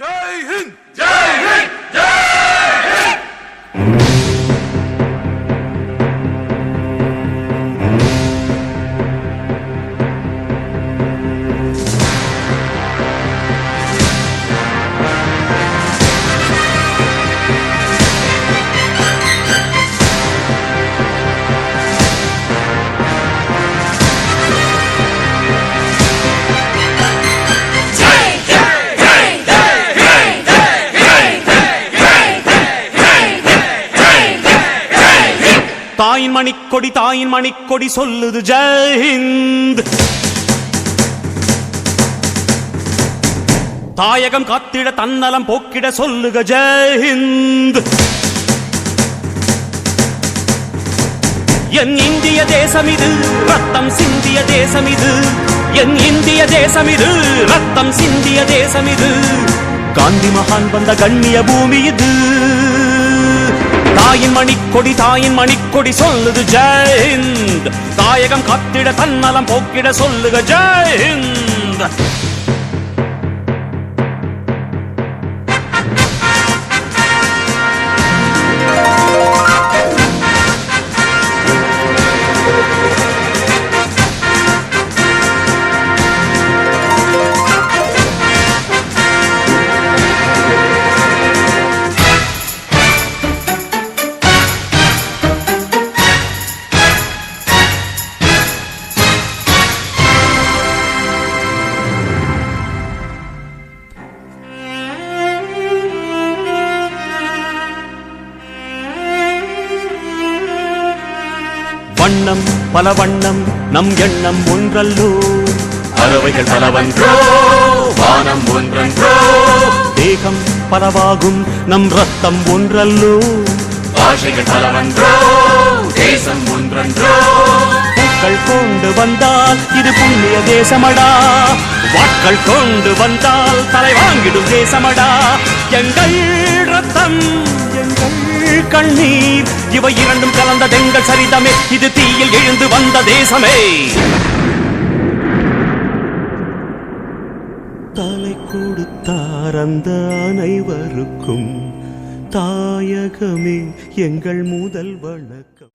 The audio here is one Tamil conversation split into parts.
जय हिंद जय हिंद जय हिंद। தாயின் மணிக்கொடி சொல்லுது ஜெய் ஹிந்த். தாயகம் காத்திட தன்னலம் போக்கிட சொல்லுக ஜெய் ஹிந்த். என் இந்திய தேசம் இது ரத்தம் சிந்திய தேசம் இது. என் இந்திய தேசம் இது ரத்தம் சிந்திய தேசம் இது. காந்தி மகான் வந்த கண்ணிய பூமி இது. தாயின் மணிக்கொடி சொல்லுது ஜெய் ஹிந்த். தாயகம் காத்திட தன்னலம் போக்கிட சொல்லுக ஜெய் ஹிந்த். வண்ணம் பல வண்ணம் நம் எண்ணம் ஒன்றல்லோ. பறவைகள் பலவன்றோ வானம் ஒன்றன்றோ. தேகம் பலவாகும் நம் ரத்தம் ஒன்றல்லோ. பாஷைகள் பலவன்றோ தேசம் ஒன்றன்றோ. பூக்கள் கொண்டு வந்தால் இது புண்ணிய தேசமடா. வாட்கள் கொண்டு வந்தால் தலை வாங்கிடும் தேசமடா. எங்கள் ரத்தம் எங்கள் கண்ணீர் இவை இரண்டும் கலந்த எங்கள் சரிதமே. இது தீயில் எழுந்து வந்த தேசமே. தலை கொடுத்தார் அந்த அனைவருக்கும் தாயகமே எங்கள் முதல் வணக்கம்.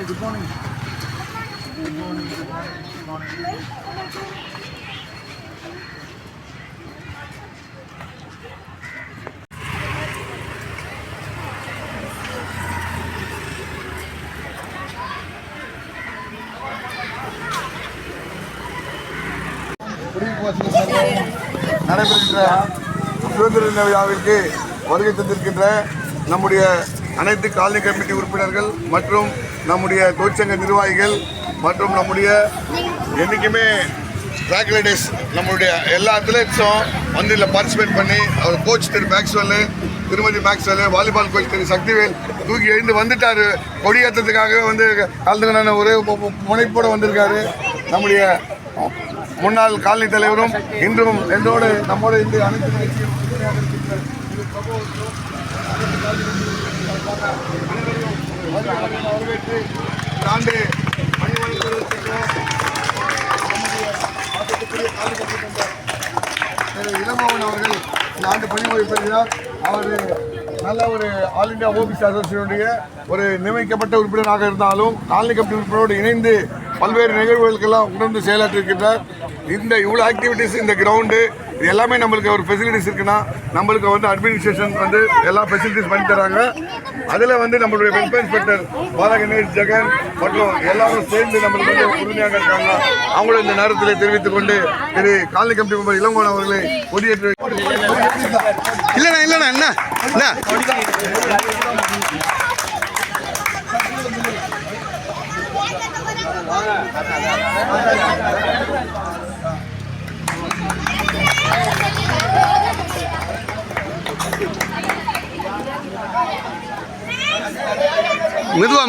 Good morning. Good morning. Good morning. நடைபெறுகின்ற சுதந்திர தின விழாவிற்கு வருகை தந்திருக்கின்ற நம்முடைய அனைத்து காலனி கமிட்டி உறுப்பினர்கள் மற்றும் நம்முடைய தொழிற்சங்க நிர்வாகிகள் மற்றும் நம்முடைய என்றைக்குமே ட்ராக் ரைடர்ஸ் நம்மளுடைய எல்லா அத்லெட்ஸும் வந்து இதில் பார்ட்டிசிபேட் பண்ணி அவர் கோச் திரு மேக்ஸ்வெல்லு திருமதி மேக்ஸ்வெல்லு வாலிபால் கோச் திரு சக்திவேல் தூக்கி எழுந்து வந்துட்டார். கொடியேற்றத்துக்காகவே வந்து கலந்துக்கணும் ஒரே முனைப்போடு வந்திருக்காரு. நம்முடைய முன்னாள் காலனி தலைவரும் இன்றும் என்னோடு நம்மோடு இந்த அனைத்து நிகழ்ச்சியும் வரவேற்று இந்த ஆண்டு இளங்கோவன் அவர்கள் இந்த ஆண்டு பணிமொழி பெறுகிறார். அவர் நல்ல ஒரு ஆல் இண்டியா ஓபிசி அசோசியேஷனுடைய ஒரு நியமிக்கப்பட்ட உறுப்பினராக இருந்தாலும் காலனி கமிட்டி உறுப்பினரோடு இணைந்து பல்வேறு நிகழ்வுகளுக்கெல்லாம் உணர்ந்து செயலாற்றிருக்கின்றார். இந்த இவ்வளோ ஆக்டிவிட்டீஸ் இந்த கிரவுண்டு இது எல்லாமே நம்மளுக்கு ஒரு ஃபெசிலிட்டிஸ் இருக்குன்னா நம்மளுக்கு வந்து அட்மினிஸ்ட்ரேஷன் வந்து எல்லா ஃபெசிலிட்டிஸ் பண்ணி தராங்க. அதில் வந்து நம்மளுடைய வெல்ஃபேர் இன்ஸ்பெக்டர் பாலகணேஷ் ஜெகன் மற்றும் எல்லாரும் சேர்ந்து நம்மளுக்கு வந்து உறுதியாக இருக்காங்க. அவங்களும் இந்த நேரத்தில் தெரிவித்துக் கொண்டு திரு காலனி கமிட்டி மெம்பர் இளங்கோவன் அவர்களை கொடியேற்று. இல்லைண்ணா என்ன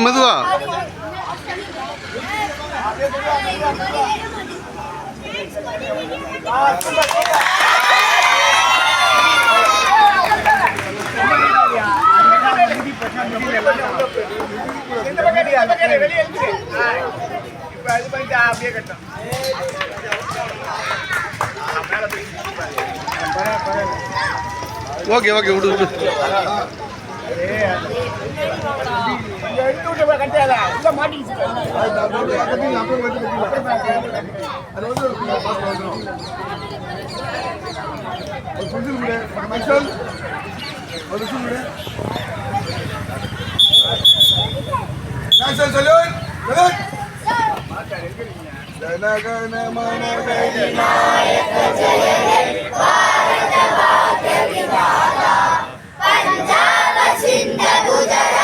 மெதுவா வெளியே ஓகே ஓகே விடு விடு National salute! Salute! Jana Gana Mana Gana Punjab Sindh Gujarat